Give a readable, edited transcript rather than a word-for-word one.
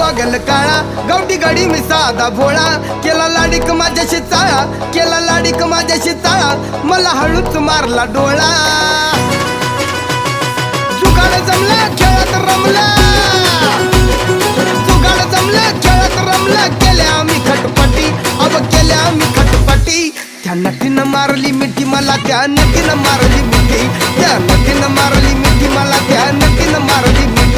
Goggle काळा, गावठी गाडी मी साधा भोळा, केला लाडीक माझ्याशी चाळा, केला लाडीक माझ्याशी चाळा, मला हळूच मारला डोळा. जुगाड जमला खेळात रमला, जुगाड जमला खेळात रमला, केल्या आम्ही खटपटी, अब केल्या आम्ही खटपटी. त्या नटीनं मारली मिठी मला, त्या नटीनं मारली मिठी, त्या नटीनं मारली मिठी मला, त्या नटीनं मारली मिठी.